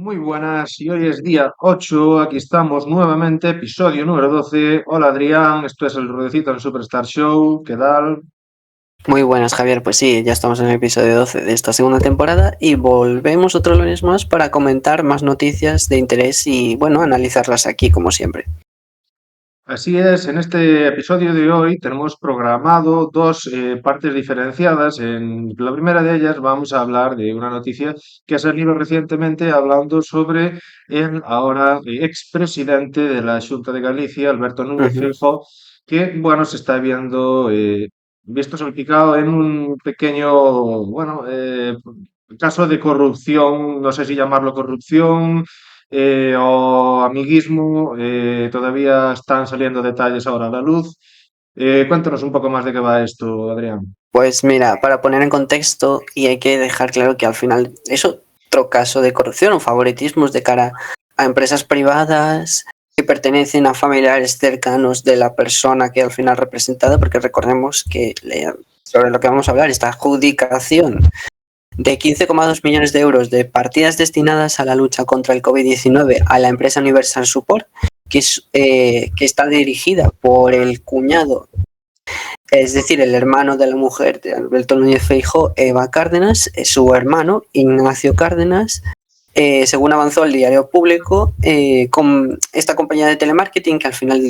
Muy buenas, y hoy es día 8. Aquí estamos nuevamente, episodio número 12. Hola Adrián, esto es el Ruedecito del Superstar Show, ¿qué tal? Muy buenas, Javier. Pues sí, ya estamos en el episodio 12 de esta segunda temporada y volvemos otro lunes más para comentar más noticias de interés y, bueno, analizarlas aquí como siempre. Así es, en este episodio de hoy tenemos programado dos partes diferenciadas. En la primera de ellas vamos a hablar de una noticia que ha salido recientemente hablando sobre el ahora expresidente de la Xunta de Galicia, Alberto Núñez Ujú. Feijóo, que, bueno, se está viendo visto salpicado en un pequeño, bueno, caso de corrupción, no sé si llamarlo corrupción o amiguismo. Todavía están saliendo detalles ahora a la luz. Cuéntanos un poco más de qué va esto, Adrián. Pues mira, para poner en contexto, y hay que dejar claro que al final es otro caso de corrupción o favoritismos de cara a empresas privadas que pertenecen a familiares cercanos de la persona que al final representada, porque recordemos que sobre lo que vamos a hablar, esta adjudicación de 15,2 millones de euros de partidas destinadas a la lucha contra el COVID-19 a la empresa Universal Support, que está dirigida por el cuñado, es decir, el hermano de la mujer de Alberto Núñez Feijóo, Eva Cárdenas, su hermano Ignacio Cárdenas. Según avanzó el diario público, con esta compañía de telemarketing que al final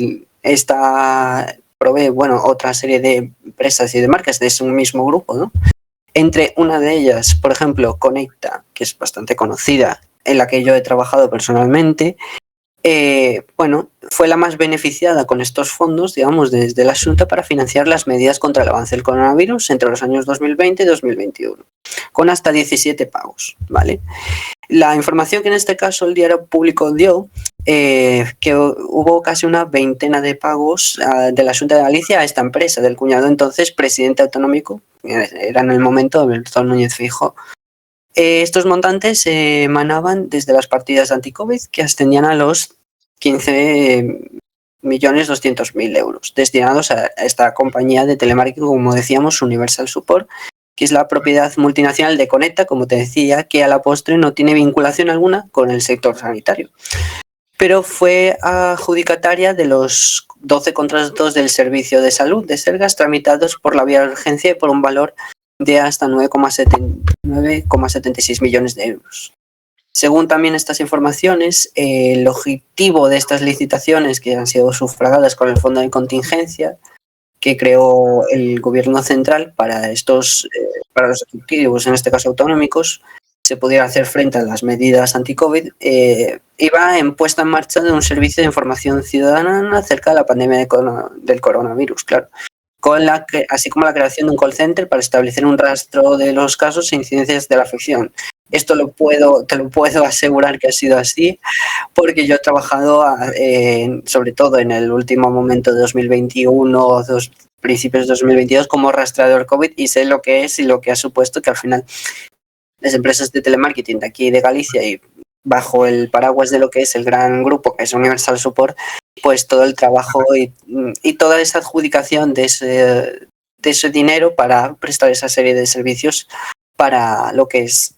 provee, bueno, otra serie de empresas y de marcas de ese mismo grupo, ¿no? Entre una de ellas, por ejemplo, Conecta, que es bastante conocida, en la que yo he trabajado personalmente, bueno, fue la más beneficiada con estos fondos, digamos, desde la Xunta para financiar las medidas contra el avance del coronavirus entre los años 2020 y 2021, con hasta 17 pagos, ¿vale? La información que en este caso el diario público dio, que hubo casi una veintena de pagos de la Xunta de Galicia a esta empresa, del cuñado entonces presidente autonómico, era en el momento Alberto Núñez Feijóo. Estos montantes se emanaban desde las partidas de anti-COVID que ascendían a los 15.200.000 euros destinados a esta compañía de telemarketing, como decíamos, Universal Support, que es la propiedad multinacional de Conecta, como te decía, que a la postre no tiene vinculación alguna con el sector sanitario, pero fue adjudicataria de los 12 contratos del Servicio de Salud de Sergas tramitados por la vía de urgencia y por un valor de hasta 9,76 millones de euros. Según también estas informaciones, el objetivo de estas licitaciones, que han sido sufragadas con el fondo de contingencia que creó el gobierno central para los ejecutivos, en este caso autonómicos, se pudiera hacer frente a las medidas anti-COVID, iba en puesta en marcha de un servicio de información ciudadana acerca de la pandemia del coronavirus, claro, así como la creación de un call center para establecer un rastro de los casos e incidencias de la afección. Esto te lo puedo asegurar que ha sido así, porque yo he trabajado sobre todo en el último momento de 2021, principios de 2022, como rastreador COVID, y sé lo que es y lo que ha supuesto que al final las empresas de telemarketing de aquí de Galicia y bajo el paraguas de lo que es el gran grupo que es Universal Support, pues todo el trabajo y toda esa adjudicación de ese dinero para prestar esa serie de servicios para lo que es,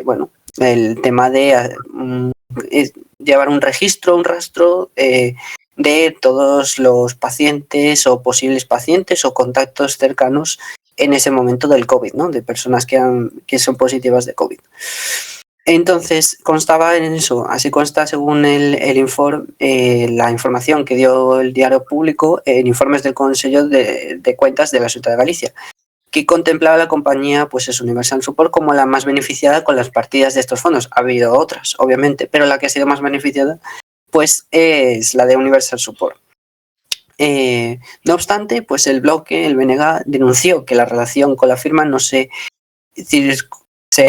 bueno, el tema de llevar un rastro de todos los pacientes o posibles pacientes o contactos cercanos en ese momento del COVID, ¿no? De personas que son positivas de COVID. Entonces, constaba en eso, así consta según el informe, la información que dio el diario público en informes del Consejo de Cuentas de la Xunta de Galicia, que contemplaba la compañía, pues es Universal Support, como la más beneficiada con las partidas de estos fondos. Ha habido otras, obviamente, pero la que ha sido más beneficiada, pues es la de Universal Support. No obstante, pues el bloque, el BNG, denunció que la relación con la firma no se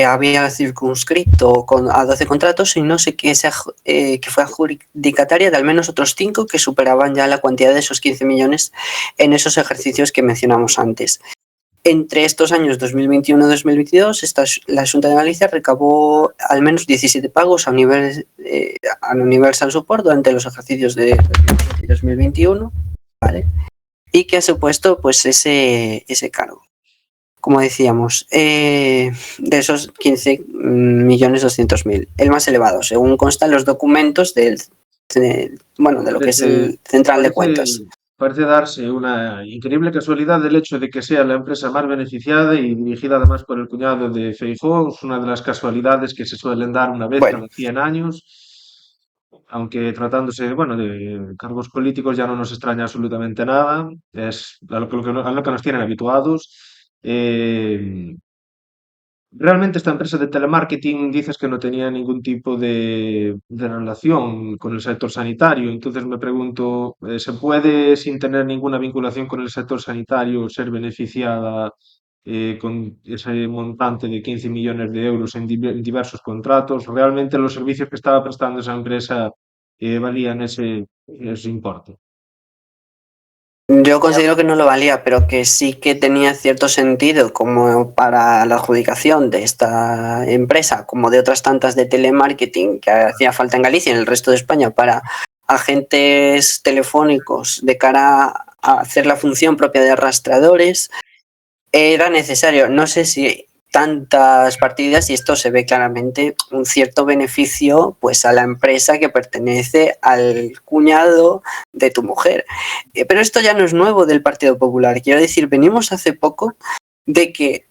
había circunscrito a 12 contratos, sino que fue adjudicataria de al menos otros 5 que superaban ya la cuantía de esos 15 millones en esos ejercicios que mencionamos antes. Entre estos años 2021 y 2022, la Xunta de Galicia recabó al menos 17 pagos a Universal Support durante los ejercicios de 2021, ¿vale? Y que ha supuesto pues ese cargo. como decíamos, de esos 15.200.000, el más elevado, según constan los documentos de lo que es el Central de Cuentas. Parece darse una increíble casualidad del hecho de que sea la empresa más beneficiada y dirigida además por el cuñado de Feijóo. Es una de las casualidades que se suelen dar una vez Bueno, cada 100 años, aunque tratándose, bueno, de cargos políticos ya no nos extraña absolutamente nada. Es a lo que nos tienen habituados. Eh, Realmente esta empresa de telemarketing dices que no tenía ningún tipo de relación con el sector sanitario. Entonces me pregunto, ¿se puede, sin tener ninguna vinculación con el sector sanitario, ser beneficiada con ese montante de 15 millones de euros en diversos contratos? ¿Realmente los servicios que estaba prestando esa empresa valían ese importe? yo considero que no lo valía, pero que sí que tenía cierto sentido como para la adjudicación de esta empresa, como de otras tantas de telemarketing que hacía falta en Galicia y en el resto de España para agentes telefónicos de cara a hacer la función propia de rastreadores. Era necesario, no sé si tantas partidas, y esto se ve claramente un cierto beneficio pues a la empresa que pertenece al cuñado de tu mujer. Pero esto ya no es nuevo del Partido Popular. Quiero decir, venimos hace poco de que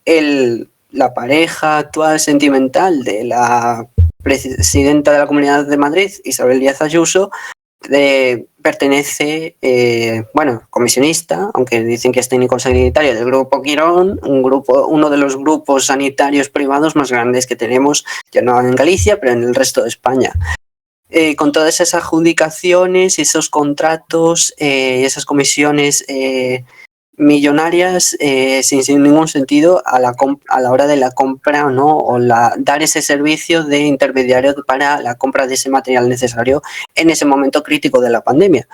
la pareja actual sentimental de la presidenta de la Comunidad de Madrid, Isabel Díaz Ayuso, pertenece, comisionista, aunque dicen que es técnico sanitario del Grupo Quirón, uno de los grupos sanitarios privados más grandes que tenemos, ya no en Galicia, pero en el resto de España. Con todas esas adjudicaciones, esos contratos, esas comisiones millonarias sin ningún sentido a la hora de la compra, ¿no? O dar ese servicio de intermediario para la compra de ese material necesario en ese momento crítico de la pandemia.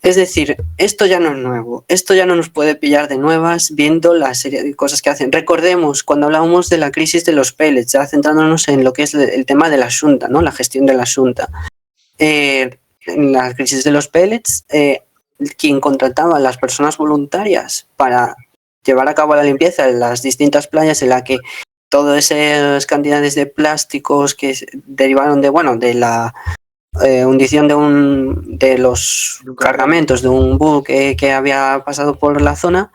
Es decir, esto ya no es nuevo, esto ya no nos puede pillar de nuevas viendo la serie de cosas que hacen. Recordemos cuando hablábamos de la crisis de los pellets, ya centrándonos en lo que es el tema de la Xunta, ¿no? La gestión de la Xunta. En la crisis de los pellets, quien contrataba a las personas voluntarias para llevar a cabo la limpieza en las distintas playas en la que todas esas cantidades de plásticos que derivaron de la hundición de los cargamentos de un buque que había pasado por la zona,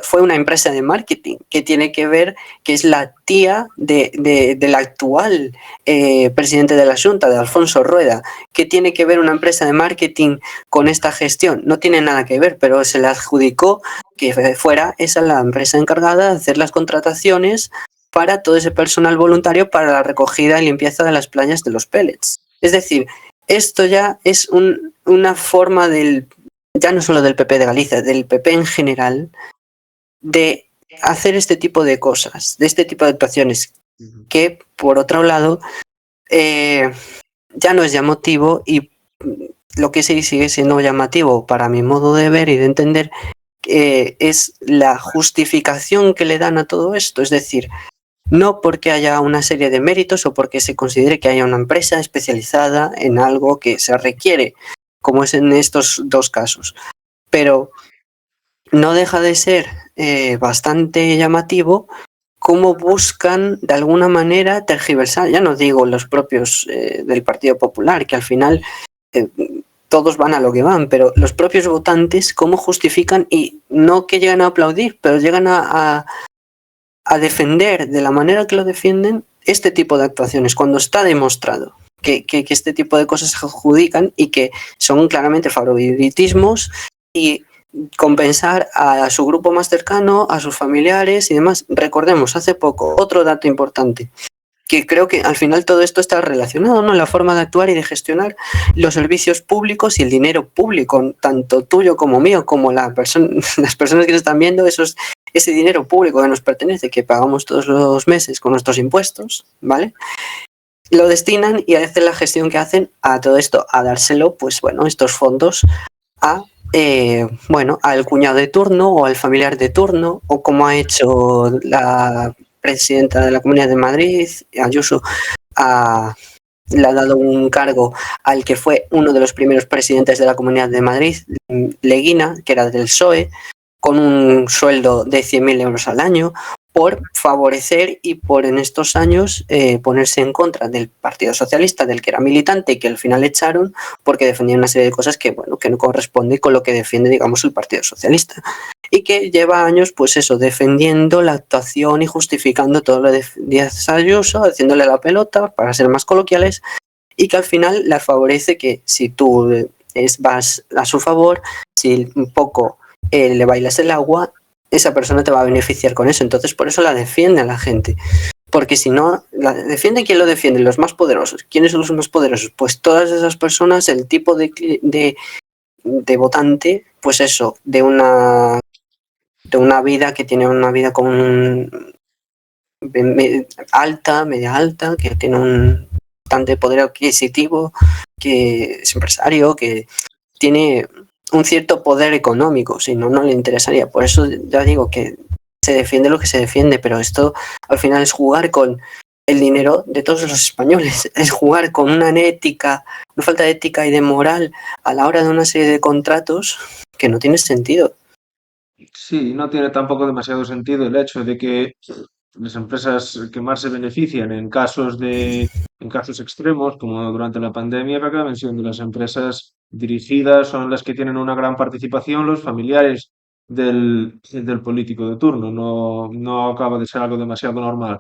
fue una empresa de marketing que tiene que ver, que es la tía del actual presidente de la Xunta, de Alfonso Rueda. ¿Qué tiene que ver una empresa de marketing con esta gestión? No tiene nada que ver, pero se le adjudicó que fuera esa la empresa encargada de hacer las contrataciones para todo ese personal voluntario para la recogida y limpieza de las playas de los pellets. Es decir, esto ya es una forma ya no solo del PP de Galicia, del PP en general, de hacer este tipo de cosas, de este tipo de actuaciones, que por otro lado ya no es llamativo, y lo que sí sigue siendo llamativo para mi modo de ver y de entender es la justificación que le dan a todo esto. Es decir, no porque haya una serie de méritos o porque se considere que haya una empresa especializada en algo que se requiere, como es en estos dos casos, pero no deja de ser bastante llamativo cómo buscan de alguna manera tergiversar, ya no digo los propios del Partido Popular, que al final todos van a lo que van, pero los propios votantes cómo justifican, y no que llegan a aplaudir, pero llegan a defender de la manera que lo defienden este tipo de actuaciones, cuando está demostrado que este tipo de cosas se adjudican y que son claramente favoritismos y compensar a su grupo más cercano, a sus familiares y demás. Recordemos, hace poco, otro dato importante, que creo que al final todo esto está relacionado, ¿no? La forma de actuar y de gestionar los servicios públicos y el dinero público, tanto tuyo como mío, como las personas que nos están viendo, ese dinero público que nos pertenece, que pagamos todos los meses con nuestros impuestos, ¿vale? Lo destinan y hacen la gestión que hacen a todo esto, a dárselo, pues bueno, estos fondos al cuñado de turno o al familiar de turno, o como ha hecho la presidenta de la Comunidad de Madrid, Ayuso, le ha dado un cargo al que fue uno de los primeros presidentes de la Comunidad de Madrid, Leguina, que era del PSOE, con un sueldo de 100.000 euros al año, por favorecer y por en estos años ponerse en contra del Partido Socialista, del que era militante y que al final echaron porque defendía una serie de cosas que, bueno, que no corresponde con lo que defiende, digamos, el Partido Socialista. Y que lleva años, pues eso, defendiendo la actuación y justificando todo lo de Díaz Ayuso, haciéndole la pelota, para ser más coloquiales, y que al final le favorece que si tú vas a su favor, si un poco le bailas el agua, esa persona te va a beneficiar con eso. Entonces por eso la defiende a la gente. Porque si no, la defiende, ¿quién lo defiende? Los más poderosos. ¿Quiénes son los más poderosos? Pues todas esas personas, el tipo de votante, pues eso, de una vida que tiene una vida con alta, media alta, que tiene un bastante poder adquisitivo, que es empresario, que tiene un cierto poder económico, si no, no le interesaría. Por eso ya digo que se defiende lo que se defiende, pero esto al final es jugar con el dinero de todos los españoles, es jugar con una ética, una falta de ética y de moral a la hora de una serie de contratos que no tiene sentido. Sí, no tiene tampoco demasiado sentido el hecho de que las empresas que más se benefician en casos extremos, como durante la pandemia, acaban siendo las empresas dirigidas, son las que tienen una gran participación, los familiares del político de turno. No, no acaba de ser algo demasiado normal.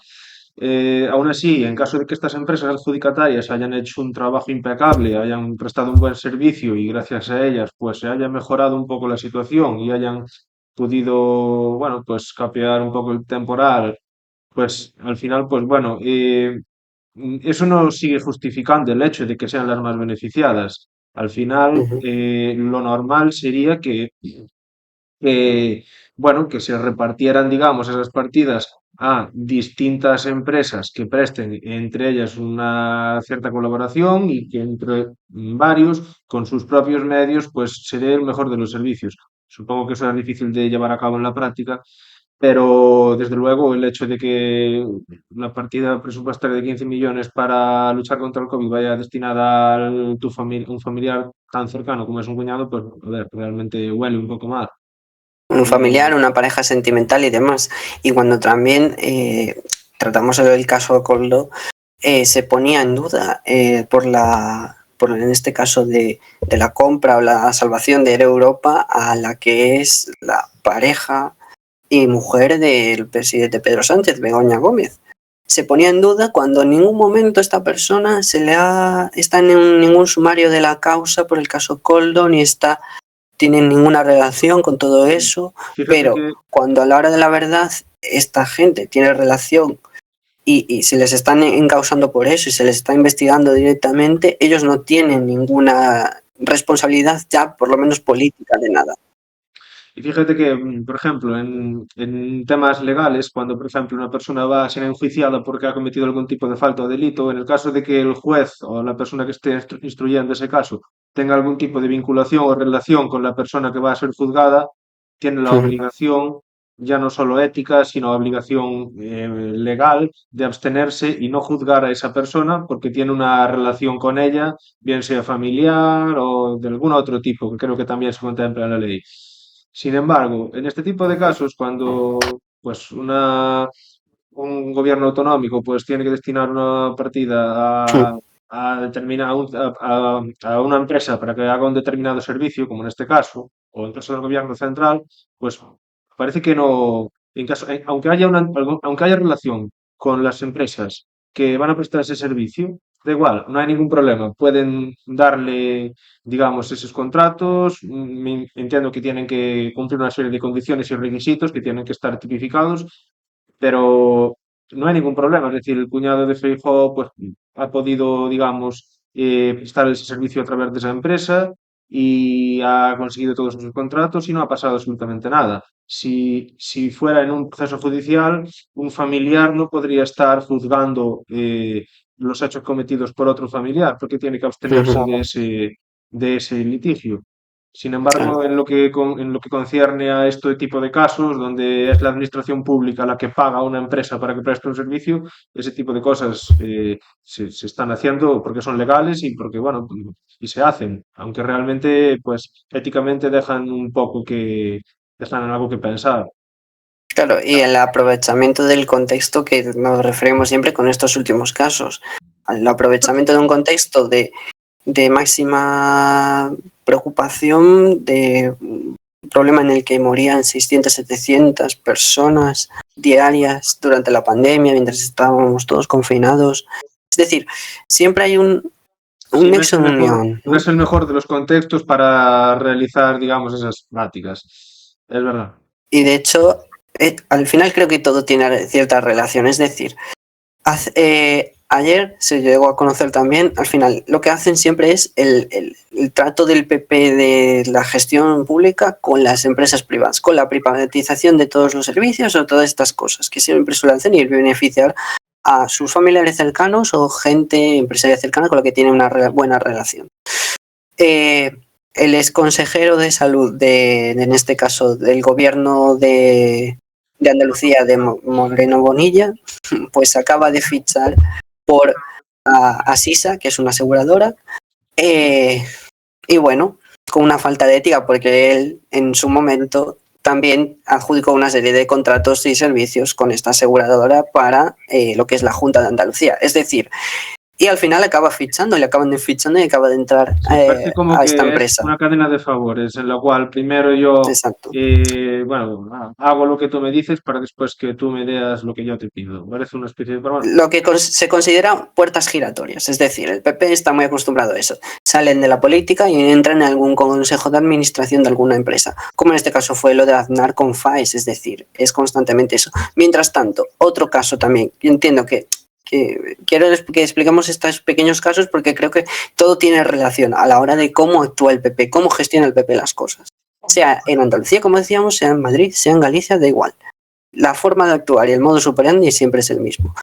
Aún así, en caso de que estas empresas adjudicatarias hayan hecho un trabajo impecable, hayan prestado un buen servicio y gracias a ellas pues se haya mejorado un poco la situación y hayan podido, bueno, pues capear un poco el temporal, pues al final, pues bueno, eso no sigue justificando el hecho de que sean las más beneficiadas. Al final, Uh-huh. lo normal sería que, bueno, que se repartieran, digamos, esas partidas a distintas empresas que presten entre ellas una cierta colaboración y que entre varios, con sus propios medios, pues se dé el mejor de los servicios. Supongo que eso es difícil de llevar a cabo en la práctica, pero desde luego el hecho de que la partida presupuestaria de 15 millones para luchar contra el COVID vaya destinada a un familiar tan cercano como es un cuñado, pues a ver, realmente huele un poco mal. Un Eh, familiar, una pareja sentimental y demás. Y cuando también tratamos el caso Coldo, se ponía en duda en este caso de la compra o la salvación de Europa a la que es la pareja y mujer del presidente Pedro Sánchez, Begoña Gómez. Se ponía en duda cuando en ningún momento esta persona está en ningún sumario de la causa por el caso Coldo, ni tienen ninguna relación con todo eso, Fíjate pero que cuando a la hora de la verdad esta gente tiene relación y se les están encausando por eso y se les está investigando directamente, ellos no tienen ninguna responsabilidad ya, por lo menos política, de nada. Y fíjate que, por ejemplo, en temas legales, cuando, por ejemplo, una persona va a ser enjuiciada porque ha cometido algún tipo de falta o delito, en el caso de que el juez o la persona que esté instruyendo ese caso tenga algún tipo de vinculación o relación con la persona que va a ser juzgada, tiene la obligación, ya no solo ética, sino obligación legal de abstenerse y no juzgar a esa persona porque tiene una relación con ella, bien sea familiar o de algún otro tipo, que creo que también se contempla en la ley. Sin embargo, en este tipo de casos, cuando pues un gobierno autonómico pues tiene que destinar una partida a determinar a una empresa para que haga un determinado servicio, como en este caso, o en caso del gobierno central, pues parece que no, aunque haya relación con las empresas que van a prestar ese servicio, da igual, no hay ningún problema. Pueden darle, digamos, esos contratos. Entiendo que tienen que cumplir una serie de condiciones y requisitos que tienen que estar tipificados, pero no hay ningún problema. Es decir, el cuñado de Feijóo pues, ha podido, digamos, prestar ese servicio a través de esa empresa y ha conseguido todos sus contratos y no ha pasado absolutamente nada. Si fuera en un proceso judicial, un familiar no podría estar juzgando los hechos cometidos por otro familiar porque tiene que abstenerse de ese litigio. Sin embargo, Claro. en lo que concierne a este tipo de casos, donde es la administración pública la que paga a una empresa para que preste un servicio, ese tipo de cosas se están haciendo porque son legales y porque, bueno, y se hacen, aunque realmente, pues, éticamente dejan un poco están en algo que pensar. Claro, y el aprovechamiento del contexto que nos referimos siempre con estos últimos casos. El aprovechamiento de un contexto de máxima preocupación, de un problema en el que morían 600, 700 personas diarias durante la pandemia, mientras estábamos todos confinados. Es decir, siempre hay un Sí, nexo de unión, no ¿no? es el mejor de los contextos para realizar, digamos, esas prácticas. Es verdad. Y de hecho, al final creo que todo tiene cierta relación. Es decir, ayer se llegó a conocer también, al final, lo que hacen siempre es el trato del PP de la gestión pública con las empresas privadas, con la privatización de todos los servicios o todas estas cosas que siempre suelen hacer y beneficiar a sus familiares cercanos o gente empresaria cercana con la que tienen una buena relación. Eh, el ex consejero de salud en este caso, del gobierno de Andalucía, de Moreno Bonilla, pues acaba de fichar por Asisa, que es una aseguradora, y bueno, con una falta de ética, porque él en su momento también adjudicó una serie de contratos y servicios con esta aseguradora para lo que es la Junta de Andalucía. Es decir, y al final acaba fichando, le acaban de fichando y acaba de entrar Sí, parece como a esta que es empresa. una cadena de favores en la cual primero yo, Exacto. bueno, hago lo que tú me dices para después que tú me des lo que yo te pido. Parece una especie de... Pero bueno, Lo que se considera puertas giratorias, es decir, el PP está muy acostumbrado a eso. Salen de la política y entran en algún consejo de administración de alguna empresa, como en este caso fue lo de Aznar con FAES, es decir, es constantemente eso. Mientras tanto, otro caso también, yo entiendo que quiero que expliquemos estos pequeños casos porque creo que todo tiene relación a la hora de cómo actúa el PP, cómo gestiona el PP las cosas. Sea en Andalucía, como decíamos, sea en Madrid, sea en Galicia, da igual. La forma de actuar y el modo operandi siempre es el mismo.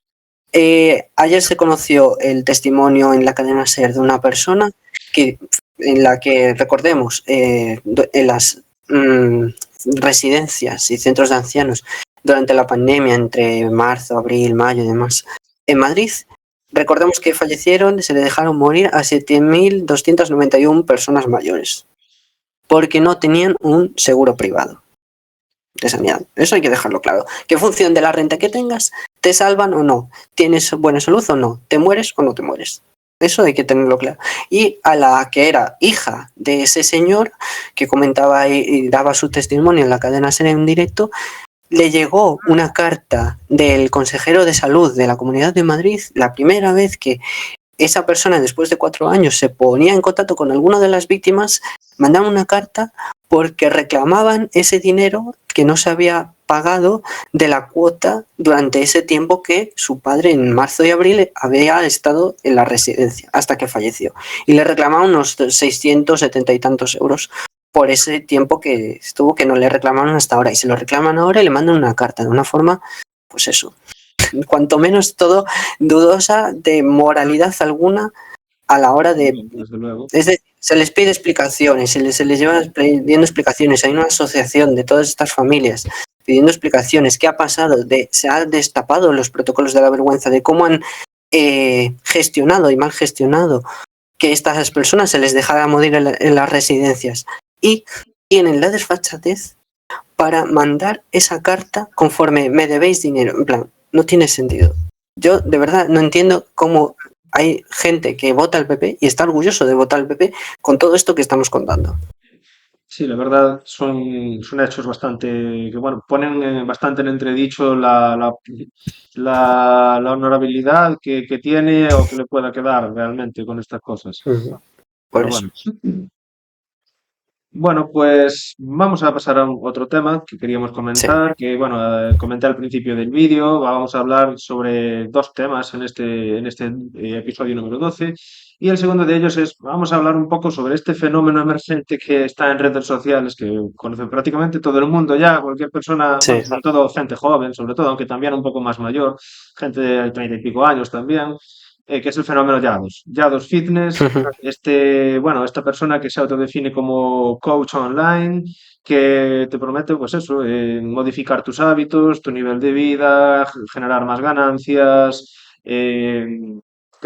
Ayer se conoció el testimonio en la cadena SER de una persona en la que, recordemos, en las residencias y centros de ancianos durante la pandemia, entre marzo, abril, mayo y demás, en Madrid, recordemos que fallecieron, se le dejaron morir a 7.291 personas mayores, porque no tenían un seguro privado de sanidad. Eso hay que dejarlo claro. Que en función de la renta que tengas, te salvan o no. ¿Tienes buena salud o no? ¿Te mueres o no te mueres? Eso hay que tenerlo claro. Y a la que era hija de ese señor que comentaba y daba su testimonio en la cadena SER en directo, le llegó una carta del consejero de salud de la Comunidad de Madrid la primera vez que esa persona después de 4 años se ponía en contacto con alguna de las víctimas, mandaban una carta porque reclamaban ese dinero que no se había pagado de la cuota durante ese tiempo que su padre en marzo y abril había estado en la residencia hasta que falleció. Y le reclamaban unos 670 y tantos euros por ese tiempo que estuvo que no le reclamaron hasta ahora. Y se lo reclaman ahora y le mandan una carta de una forma, pues eso, cuanto menos todo dudosa de moralidad alguna a la hora de... desde luego. Es decir, se les pide explicaciones, se les lleva pidiendo explicaciones. Hay una asociación de todas estas familias pidiendo explicaciones. ¿Qué ha pasado? Se ha destapado los protocolos de la vergüenza de cómo han gestionado y mal gestionado que estas personas se les dejara morir en las residencias. Y tienen la desfachatez para mandar esa carta conforme me debéis dinero. En plan, no tiene sentido. Yo de verdad no entiendo cómo hay gente que vota al PP y está orgulloso de votar al PP con todo esto que estamos contando. Sí, la verdad son hechos bastante que, bueno, ponen bastante en entredicho la honorabilidad que tiene o que le pueda quedar realmente con estas cosas. Por Pero eso. bueno. Bueno, pues vamos a pasar a otro tema que queríamos Sí. comentar, que bueno, comenté al principio del vídeo, vamos a hablar sobre dos temas en este episodio número 12 y el segundo de ellos es, vamos a hablar un poco sobre este fenómeno emergente que está en redes sociales, que conoce prácticamente todo el mundo ya, cualquier persona, Sí. bueno, sobre todo gente joven, sobre todo, aunque también un poco más mayor, gente de 30 y pico años también, que es el fenómeno Yados. Yados Fitness, bueno, esta persona que se autodefine como coach online, que te promete, pues eso, modificar tus hábitos, tu nivel de vida, generar más ganancias,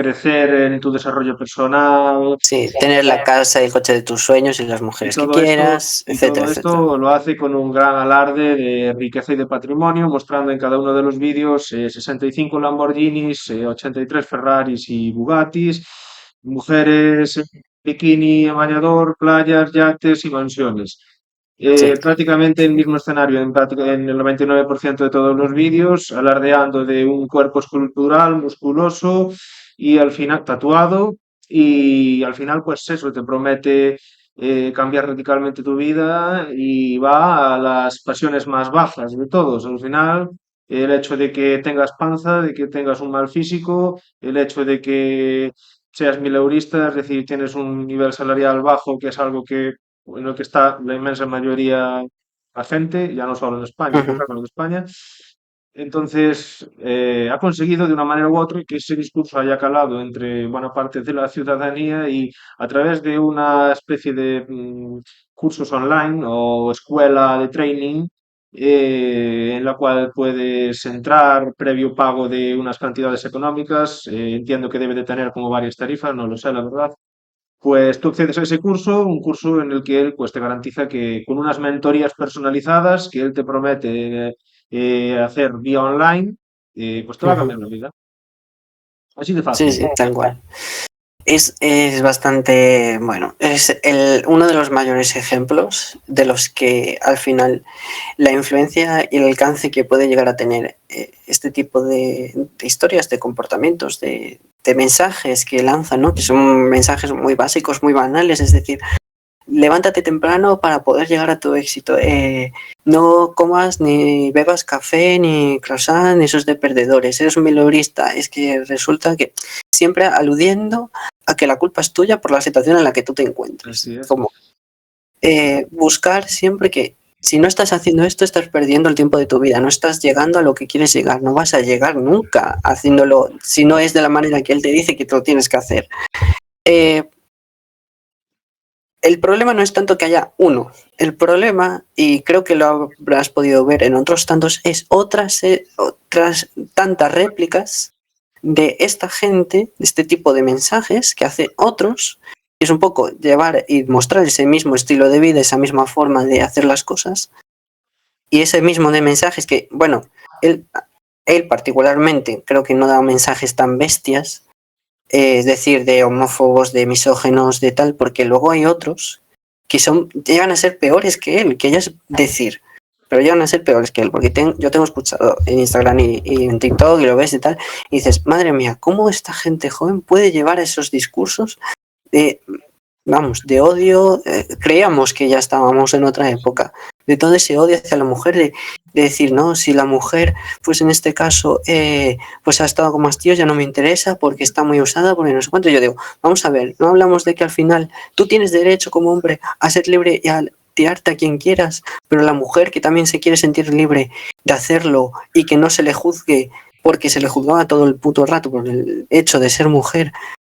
crecer en tu desarrollo personal, Sí, tener la casa y el coche de tus sueños y las y mujeres que todo esto, quieras, y etcétera, todo etcétera. esto lo hace con un gran alarde de riqueza y de patrimonio, mostrando en cada uno de los vídeos 65 Lamborghinis, 83 Ferraris y Bugattis, mujeres en bikini, en bañador, playas, yates y mansiones. Sí. Prácticamente el mismo escenario en el 99% de todos los vídeos, alardeando de un cuerpo escultural, musculoso y al final tatuado, y al final pues eso, te promete cambiar radicalmente tu vida y va a las pasiones más bajas de todos. Al final, el hecho de que tengas panza, de que tengas un mal físico, el hecho de que seas mileurista, es decir, tienes un nivel salarial bajo, que es algo que en lo que está la inmensa mayoría la gente, ya no solo en España, Ujú. sino en España. Entonces, ha conseguido de una manera u otra que ese discurso haya calado entre buena parte de la ciudadanía y a través de una especie de cursos online o escuela de training en la cual puedes entrar previo pago de unas cantidades económicas. Entiendo que debe de tener como varias tarifas, no lo sé, la verdad. Pues tú accedes a ese curso, un curso en el que él pues, te garantiza que con unas mentorías personalizadas que él te promete hacer vía online, pues te va a Ujú. cambiar la vida. Así de Sí, fácil. sí, tal cual. Es bastante, bueno, es uno de los mayores ejemplos de los que al final la influencia y el alcance que puede llegar a tener este tipo de historias, de comportamientos, de mensajes que lanzan, ¿no? Que son mensajes muy básicos, muy banales, es decir, levántate temprano para poder llegar a tu éxito. No comas ni bebas café, ni croissant, ni esos de perdedores. Eres un mileurista. Es que resulta que siempre aludiendo a que la culpa es tuya por la situación en la que tú te encuentres. Así es. Como buscar siempre que si no estás haciendo esto, estás perdiendo el tiempo de tu vida. No estás llegando a lo que quieres llegar. No vas a llegar nunca haciéndolo si no es de la manera que él te dice que tú lo tienes que hacer. Eh, El problema no es tanto que haya uno. El problema, y creo que lo habrás podido ver en otros tantos, es otras tantas réplicas de esta gente, de este tipo de mensajes que hace otros. Es un poco llevar y mostrar ese mismo estilo de vida, esa misma forma de hacer las cosas. Y ese mismo de mensajes que, bueno, él, él particularmente creo que no da mensajes tan bestias, es decir, de homófobos, de misógenos, de tal, porque luego hay otros que llegan a ser peores que él, que ella es decir, pero llegan a ser peores que él, porque yo tengo escuchado en Instagram y en TikTok y lo ves y tal, y dices, madre mía, ¿cómo esta gente joven puede llevar esos discursos de, vamos, de odio? Creíamos que ya estábamos en otra época, de todo ese odio hacia la mujer, de decir, no, si la mujer, pues en este caso, pues ha estado con más tíos, ya no me interesa porque está muy usada, porque no sé cuánto. Yo digo, vamos a ver, no hablamos de que al final tú tienes derecho como hombre a ser libre y a tirarte a quien quieras, pero la mujer que también se quiere sentir libre de hacerlo y que no se le juzgue porque se le juzgaba todo el puto rato por el hecho de ser mujer,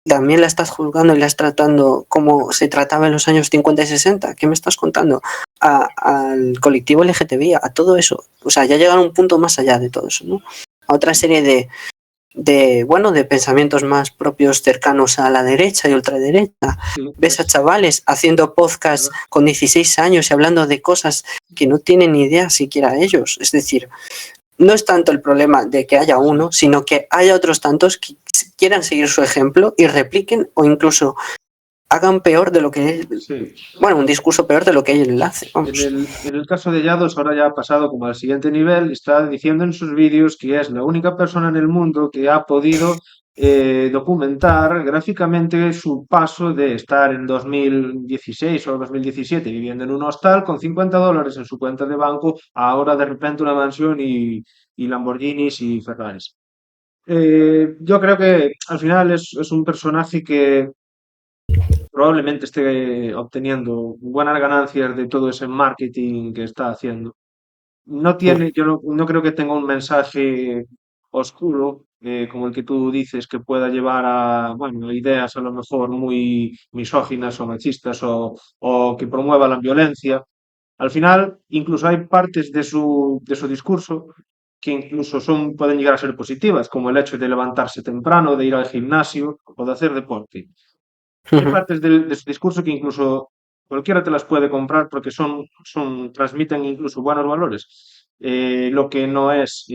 también la estás juzgando y la estás tratando como se trataba en los años 50 y 60. ¿Qué me estás contando? Al colectivo LGTBI, a todo eso. O sea, ya llegan a un punto más allá de todo eso, ¿no? A otra serie bueno, de pensamientos más propios cercanos a la derecha y ultraderecha. Sí, Ves a chavales haciendo podcasts con 16 años y hablando de cosas que no tienen ni idea siquiera ellos. Es decir, no es tanto el problema de que haya uno, sino que haya otros tantos que quieran seguir su ejemplo y repliquen o incluso hagan peor de lo que él, sí. bueno, un discurso peor de lo que él hace, vamos. En el caso de Yados, ahora ya ha pasado como al siguiente nivel, está diciendo en sus vídeos que es la única persona en el mundo que ha podido documentar gráficamente su paso de estar en 2016 o 2017 viviendo en un hostal con $50 en su cuenta de banco, a ahora de repente una mansión y Lamborghinis y Ferraris. Yo creo que al final es un personaje que probablemente esté obteniendo buenas ganancias de todo ese marketing que está haciendo. No tiene, yo no creo que tenga un mensaje oscuro como el que tú dices que pueda llevar a, bueno, ideas a lo mejor muy misóginas o machistas o que promueva la violencia. Al final, incluso hay partes de su discurso que incluso pueden llegar a ser positivas, como el hecho de levantarse temprano, de ir al gimnasio o de hacer deporte. Hay Ujú. partes de su discurso que incluso cualquiera te las puede comprar porque transmiten incluso buenos valores. Lo que no es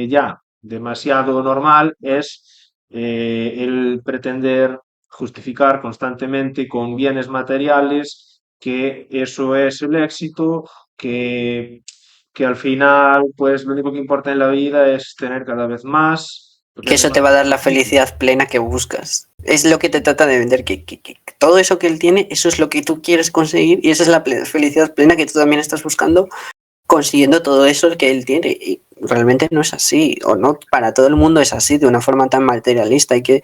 ya demasiado normal es el pretender justificar constantemente con bienes materiales que eso es el éxito, que, que al final pues lo único que importa en la vida es tener cada vez más, porque Que eso es eso lo te que va a dar te la permite. felicidad plena que buscas. Es lo que te trata de vender, que todo eso que él tiene, eso es lo que tú quieres conseguir y esa es la felicidad plena que tú también estás buscando consiguiendo todo eso que él tiene. Y realmente no es así, o no para todo el mundo es así, de una forma tan materialista. Hay que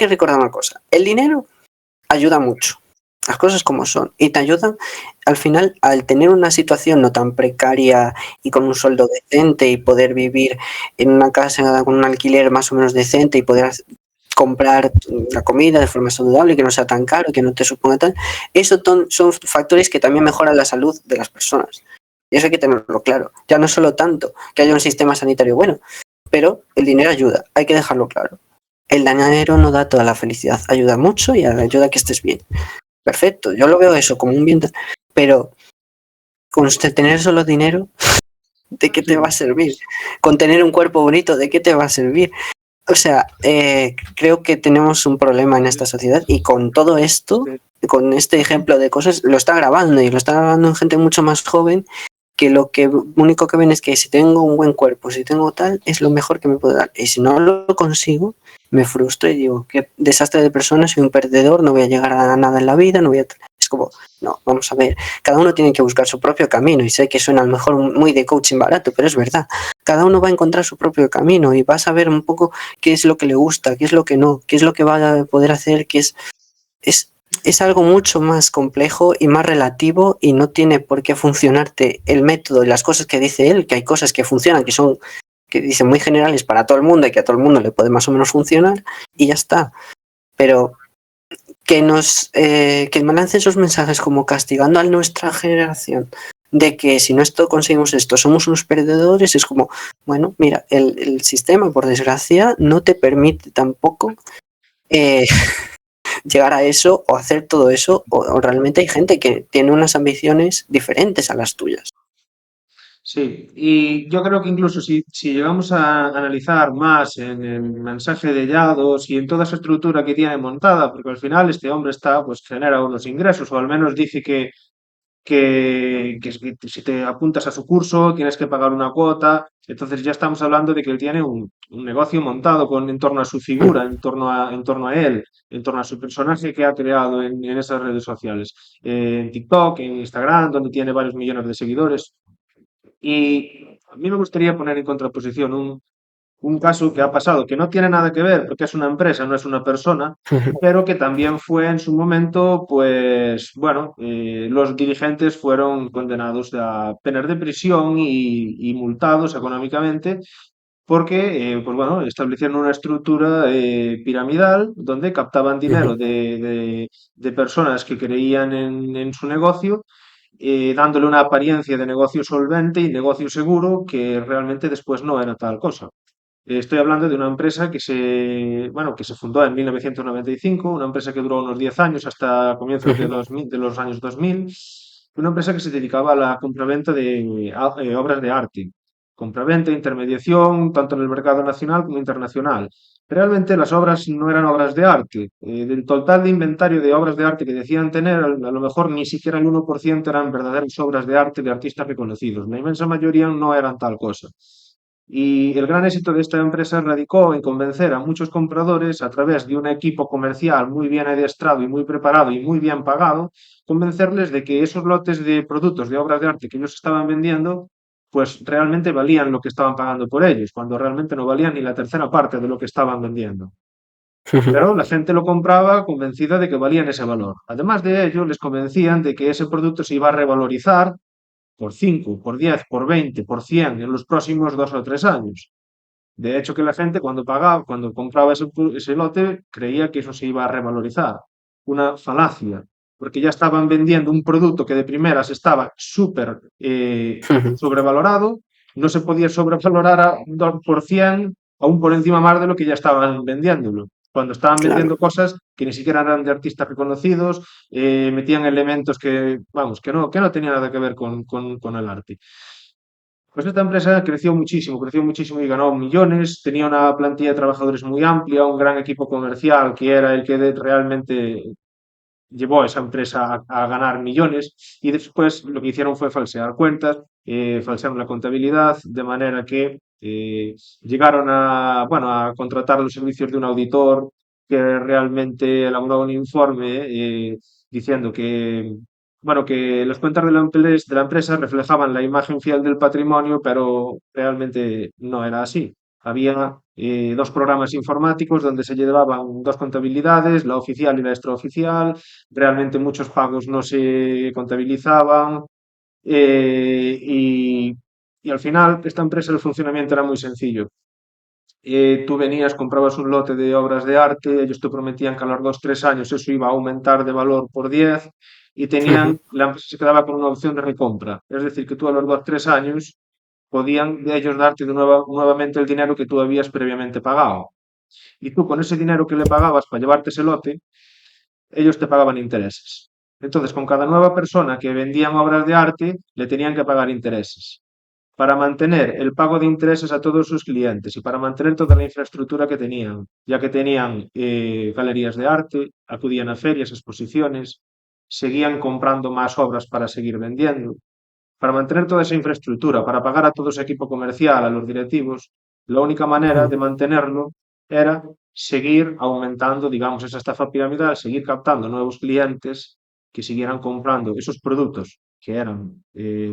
recordar una cosa, el dinero ayuda mucho, las cosas como son, y te ayudan al final al tener una situación no tan precaria y con un sueldo decente y poder vivir en una casa con un alquiler más o menos decente y poder comprar la comida de forma saludable, que no sea tan caro, que no te suponga tal, eso son factores que también mejoran la salud de las personas. Y eso hay que tenerlo claro. Ya no solo tanto que haya un sistema sanitario bueno, pero el dinero ayuda, hay que dejarlo claro. El dinero no da toda la felicidad, ayuda mucho y ayuda a que estés bien. Perfecto, yo lo veo eso como un bien, pero con usted tener solo dinero, ¿de qué te va a Sí, servir? Con tener un cuerpo bonito, ¿de qué te va a servir? O sea, creo que tenemos un problema en esta sociedad y con todo esto, sí, con este ejemplo de cosas, lo está grabando y lo está grabando en gente mucho más joven que lo que único que ven es que si tengo un buen cuerpo, si tengo tal, es lo mejor que me puede dar. Y si no lo consigo, me frustro y digo, qué desastre de persona, soy un perdedor, no voy a llegar a nada en la vida, no voy a... Es como, no, vamos a ver, cada uno tiene que buscar su propio camino y sé que suena a lo mejor muy de coaching barato, pero es verdad, cada uno va a encontrar su propio camino y va a saber un poco qué es lo que le gusta, qué es lo que no, qué es lo que va a poder hacer, es, es algo mucho más complejo y más relativo y no tiene por qué funcionarte el método y las cosas que dice él, que hay cosas que funcionan, que son, que dicen muy generales para todo el mundo y que a todo el mundo le puede más o menos funcionar y ya está. Pero que me lance esos mensajes como castigando a nuestra generación de que si no esto conseguimos esto somos unos perdedores, es como, bueno, mira, el sistema por desgracia no te permite tampoco eh, llegar a eso o hacer todo eso, o realmente hay gente que tiene unas ambiciones diferentes a las tuyas. sí. Y yo creo que incluso si llegamos a analizar más en el mensaje de Yados y en toda esa estructura que tiene montada, porque al final este hombre pues genera unos ingresos, o al menos dice que si te apuntas a su curso tienes que pagar una cuota. Entonces ya estamos hablando de que él tiene un negocio montado en torno a su figura, en torno a él, en torno a su personaje que ha creado en esas redes sociales. En TikTok, en Instagram, donde tiene varios millones de seguidores. Y a mí me gustaría poner en contraposición un caso que ha pasado, que no tiene nada que ver, porque es una empresa, no es una persona, pero que también fue en su momento, pues bueno, los dirigentes fueron condenados a penas de prisión y multados económicamente. Porque, pues bueno, establecieron una estructura piramidal donde captaban dinero de personas que creían en su negocio, dándole una apariencia de negocio solvente y negocio seguro que realmente después no era tal cosa. Estoy hablando de una empresa que se fundó en 1995, una empresa que duró unos 10 años hasta comienzos de los años 2000, una empresa que se dedicaba a la compraventa de obras de arte, compraventa, intermediación, tanto en el mercado nacional como internacional. Realmente las obras no eran obras de arte. Del total de inventario de obras de arte que decían tener, a lo mejor ni siquiera el 1% eran verdaderas obras de arte de artistas reconocidos. La inmensa mayoría no eran tal cosa. Y el gran éxito de esta empresa radicó en convencer a muchos compradores a través de un equipo comercial muy bien adiestrado y muy preparado y muy bien pagado, convencerles de que esos lotes de productos, de obras de arte que ellos estaban vendiendo, pues realmente valían lo que estaban pagando por ellos, cuando realmente no valían ni la tercera parte de lo que estaban vendiendo. Pero la gente lo compraba convencida de que valían ese valor. Además de ello, les convencían de que ese producto se iba a revalorizar por 5, por 10, por 20, por 100 en los próximos 2 o 3 años. De hecho, que la gente cuando compraba ese lote, creía que eso se iba a revalorizar. Una falacia, porque ya estaban vendiendo un producto que de primeras estaba súper sobrevalorado no se podía sobrevalorar a 2%, aún por encima más de lo que ya estaban vendiéndolo. Cuando estaban claro. vendiendo cosas que ni siquiera eran de artistas reconocidos, metían elementos que, vamos, que no tenían nada que ver con el arte. Pues esta empresa creció muchísimo y ganó millones, tenía una plantilla de trabajadores muy amplia, un gran equipo comercial que era el que realmente llevó a esa empresa a ganar millones y después lo que hicieron fue falsear cuentas, falsear la contabilidad, de manera que llegaron a, bueno, a contratar los servicios de un auditor que realmente elaboró un informe diciendo que, bueno, que las cuentas de la empresa reflejaban la imagen fiel del patrimonio, pero realmente no era así. Había dos programas informáticos donde se llevaban dos contabilidades, la oficial y la extraoficial. Realmente muchos pagos no se contabilizaban y al final esta empresa el funcionamiento era muy sencillo. Tú venías, comprabas un lote de obras de arte, ellos te prometían que a los 2, 3 años eso iba a aumentar de valor por 10 y Ujú. la empresa se quedaba con una opción de recompra. Es decir, que tú a los 2, 3 años podían ellos darte nuevamente el dinero que tú habías previamente pagado. Y tú con ese dinero que le pagabas para llevarte ese lote, ellos te pagaban intereses. Entonces, con cada nueva persona que vendían obras de arte, le tenían que pagar intereses para mantener el pago de intereses a todos sus clientes y para mantener toda la infraestructura que tenían, ya que tenían galerías de arte, acudían a ferias, exposiciones, seguían comprando más obras para seguir vendiendo. Para mantener toda esa infraestructura, para pagar a todo ese equipo comercial, a los directivos, la única manera de mantenerlo era seguir aumentando, digamos, esa estafa piramidal, seguir captando nuevos clientes que siguieran comprando esos productos que eran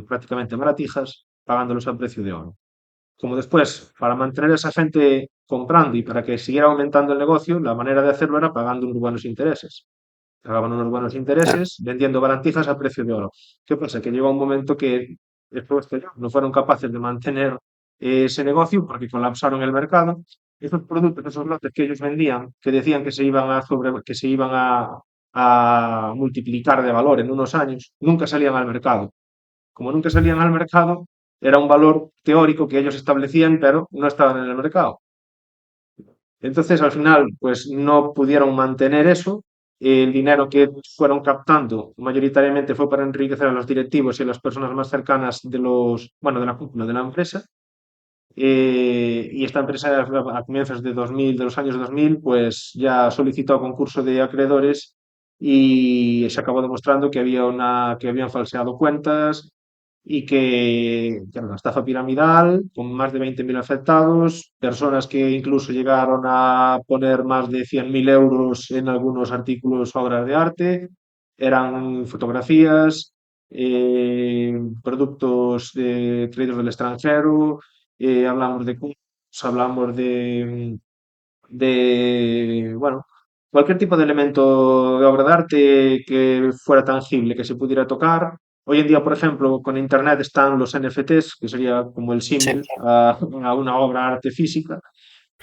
prácticamente baratijas, pagándolos a precio de oro. Como después, para mantener a esa gente comprando y para que siguiera aumentando el negocio, la manera de hacerlo era pagando unos buenos intereses. Pagaban unos buenos Claro. intereses vendiendo garantijas a precio de oro. ¿Qué pasa? Que llegó un momento que después no fueron capaces de mantener ese negocio porque colapsaron el mercado. Esos productos, esos lotes que ellos vendían, que decían que que se iban a multiplicar de valor en unos años, nunca salían al mercado. Como nunca salían al mercado, era un valor teórico que ellos establecían, pero no estaban en el mercado. Entonces, al final, pues no pudieron mantener eso. El dinero que fueron captando mayoritariamente fue para enriquecer a los directivos y a las personas más cercanas bueno, de la cúpula de la empresa. Y esta empresa a comienzos de 2000, de los años 2000, pues ya solicitó concurso de acreedores y se acabó demostrando que habían falseado cuentas y que era una estafa piramidal con más de 20.000 afectados, personas que incluso llegaron a poner más de 100.000 euros en algunos artículos o obras de arte, eran fotografías, productos traídos del extranjero, hablamos de cursos, hablamos bueno, cualquier tipo de elemento de obra de arte que fuera tangible, que se pudiera tocar. Hoy en día, por ejemplo, con Internet están los NFTs, que sería como el Sí. símil a una obra de arte física.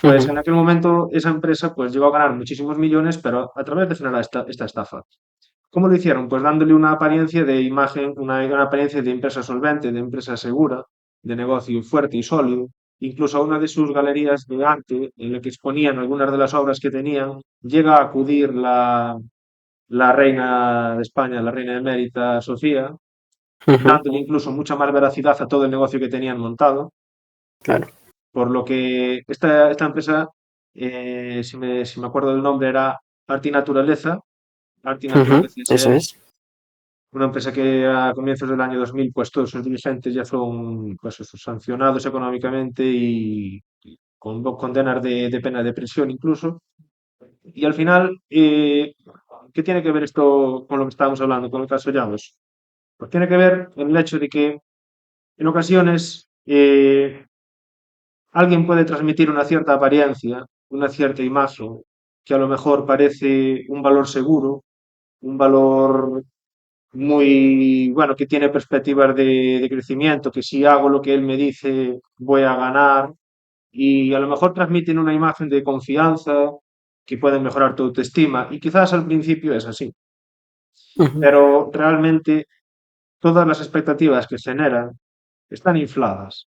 Pues Ujú. en aquel momento esa empresa pues llegó a ganar muchísimos millones, pero a través de generar esta estafa. ¿Cómo lo hicieron? Pues dándole una apariencia de imagen, una apariencia de empresa solvente, de empresa segura, de negocio fuerte y sólido. Incluso a una de sus galerías de arte, en la que exponían algunas de las obras que tenían, llega a acudir la reina de España, la reina emérita Sofía, Ujú. dándole incluso mucha más veracidad a todo el negocio que tenían montado. Claro. Por lo que esta empresa, si me acuerdo del nombre, era Arte y Naturaleza. Arte y Ujú. Naturaleza Eso S.A., es. una empresa que a comienzos del año 2000, pues todos sus dirigentes ya son pues, eso, sancionados económicamente y con condenas de pena de prisión incluso. Y al final, ¿qué tiene que ver esto con lo que estábamos hablando, con el caso Llanos? Pues tiene que ver en el hecho de que en ocasiones alguien puede transmitir una cierta apariencia, una cierta imagen, que a lo mejor parece un valor seguro, un valor muy, bueno, que tiene perspectivas de crecimiento, que si hago lo que él me dice, voy a ganar, y a lo mejor transmiten una imagen de confianza que pueden mejorar tu autoestima, y quizás al principio es así, Ujú. pero realmente todas las expectativas que se generan están infladas.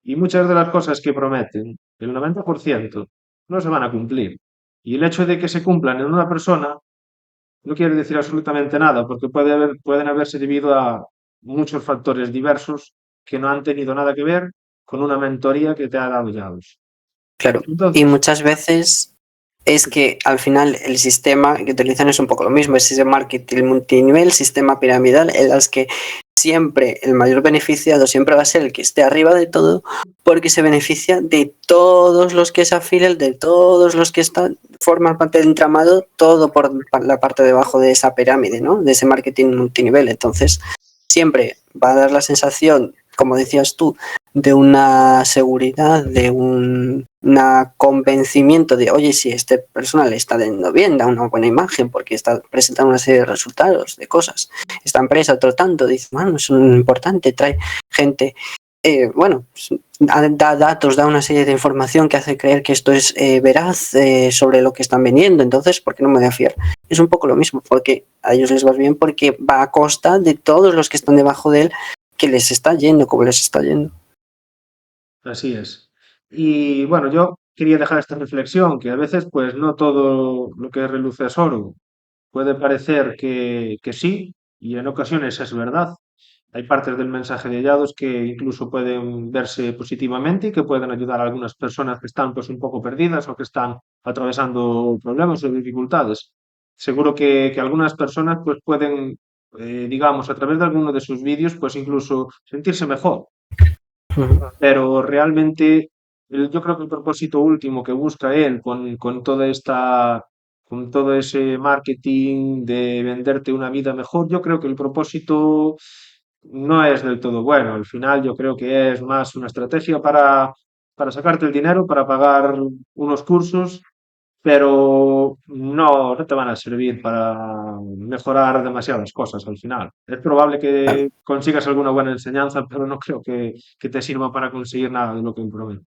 Y muchas de las cosas que prometen, el 90%, no se van a cumplir. Y el hecho de que se cumplan en una persona no quiere decir absolutamente nada, porque pueden haberse debido a muchos factores diversos que no han tenido nada que ver con una mentoría que te ha dado llaves. Claro. Y Entonces, muchas veces es que al final el sistema que utilizan es un poco lo mismo, es ese marketing multinivel, sistema piramidal, en las que siempre el mayor beneficiado siempre va a ser el que esté arriba de todo, porque se beneficia de todos los que se afilian, de todos los que están, forman parte del entramado, todo por la parte de abajo de esa pirámide, ¿no? De ese marketing multinivel. Entonces, siempre va a dar la sensación, como decías tú, de una seguridad, de un convencimiento de, oye, si esta persona le está yendo bien, da una buena imagen porque está presentando una serie de resultados, de cosas. Esta empresa, otro tanto, dice, bueno, es un importante, trae gente, bueno, da datos, da una serie de información que hace creer que esto es veraz sobre lo que están vendiendo, entonces, ¿por qué no me voy a fiar? Es un poco lo mismo, porque a ellos les va bien porque va a costa de todos los que están debajo de él, que les está yendo como les está yendo. así es. Y bueno, yo quería dejar esta reflexión, que a veces pues no todo lo que reluce es oro. Puede parecer que sí, y en ocasiones es verdad. Hay partes del mensaje de hallados que incluso pueden verse positivamente y que pueden ayudar a algunas personas que están pues un poco perdidas o que están atravesando problemas o dificultades. Seguro que algunas personas pues pueden, digamos, a través de alguno de sus vídeos pues incluso sentirse mejor, pero realmente yo creo que el propósito último que busca él con toda esta, con todo ese marketing de venderte una vida mejor, yo creo que el propósito no es del todo bueno. Al final yo creo que es más una estrategia para sacarte el dinero, para pagar unos cursos, pero no te van a servir para mejorar demasiadas cosas al final. Es probable que consigas alguna buena enseñanza, pero no creo que te sirva para conseguir nada de lo que promete.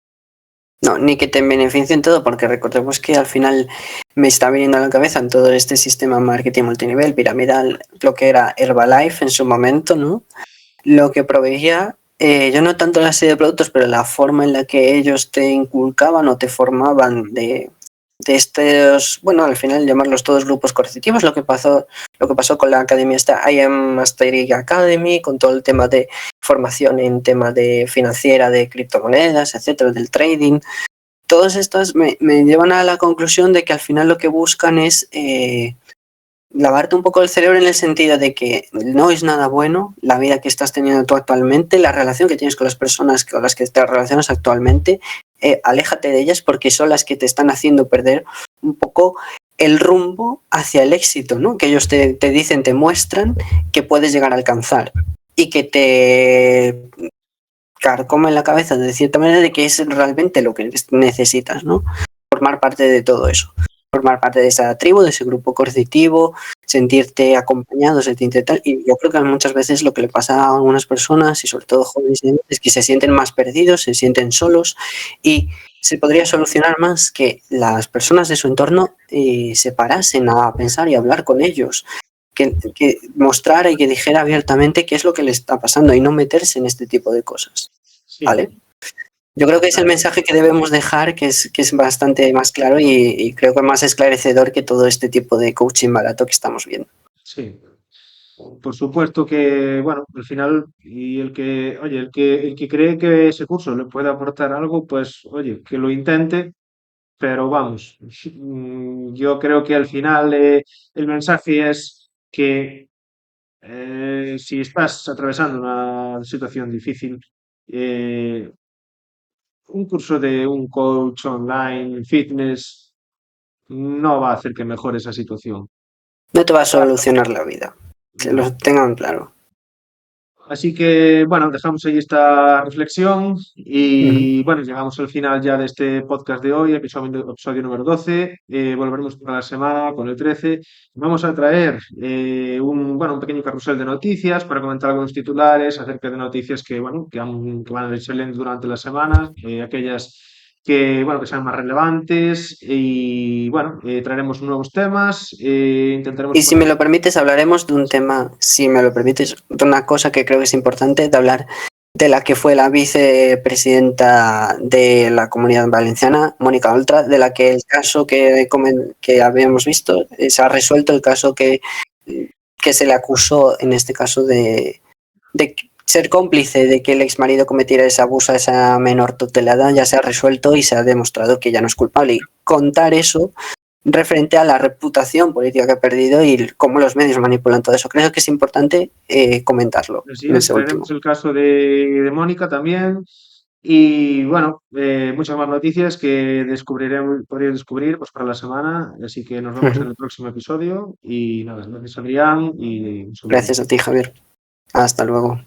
No, ni que te beneficien todo, porque recordemos que al final me está viniendo a la cabeza en todo este sistema marketing multinivel, piramidal, lo que era Herbalife en su momento, ¿no? Lo que proveía, yo no tanto la serie de productos, pero la forma en la que ellos te inculcaban o te formaban de estos, bueno, al final llamarlos todos grupos coercitivos, lo que pasó con la academia esta IM Mastery Academy, con todo el tema de formación en tema de financiera, de criptomonedas, etcétera, del trading. Todas estas me llevan a la conclusión de que al final lo que buscan es lavarte un poco el cerebro en el sentido de que no es nada bueno la vida que estás teniendo tú actualmente, la relación que tienes con las personas con las que te relacionas actualmente, aléjate de ellas porque son las que te están haciendo perder un poco el rumbo hacia el éxito, ¿no? Que ellos te dicen, te muestran que puedes llegar a alcanzar y que te carcome en la cabeza de cierta manera de que es realmente lo que necesitas, ¿no? Formar parte de todo eso, formar parte de esa tribu, de ese grupo coercitivo, sentirte acompañado, sentirte tal. Y yo creo que muchas veces lo que le pasa a algunas personas, y sobre todo jóvenes, es que se sienten más perdidos, se sienten solos y se podría solucionar más que las personas de su entorno se parasen a pensar y hablar con ellos, que mostrara y que dijera abiertamente qué es lo que le está pasando y no meterse en este tipo de cosas, Sí, ¿vale? Yo creo que es el mensaje que debemos dejar, que es bastante más claro y creo que más esclarecedor que todo este tipo de coaching barato que estamos viendo. sí. Por supuesto que, bueno, al final, y oye, el que cree que ese curso le puede aportar algo, pues, oye, que lo intente, pero vamos, yo creo que al final el mensaje es que si estás atravesando una situación difícil, eh, un curso de un coach online, fitness, no va a hacer que mejore esa situación. No te va a solucionar la vida, que lo No. tengan claro. Así que, bueno, dejamos ahí esta reflexión Ujú. y, bueno, llegamos al final ya de este podcast de hoy, episodio número 12. Volveremos para la semana con el 13. Vamos a traer un pequeño carrusel de noticias para comentar algunos titulares acerca de noticias que, bueno, que van a ir saliendo durante la semana, aquellas que sean más relevantes y, bueno, traeremos nuevos temas, intentaremos Y si poner. me lo permites, hablaremos de un tema, si me lo permites, de una cosa que creo que es importante de hablar de la que fue la vicepresidenta de la Comunidad Valenciana, Mónica Oltra, de la que el caso que habíamos visto se ha resuelto, el caso que se le acusó en este caso de ser cómplice de que el exmarido cometiera ese abuso a esa menor tutelada, ya se ha resuelto y se ha demostrado que ya no es culpable. Y contar eso referente a la reputación política que ha perdido y cómo los medios manipulan todo eso. Creo que es importante comentarlo. Así es, traeremos el caso de Mónica también. Y bueno, muchas más noticias que podréis descubrir pues, para la semana. Así que nos vemos en el próximo episodio. Y nada, gracias Adrián y un saludo. Gracias a ti, Javier. Hasta luego.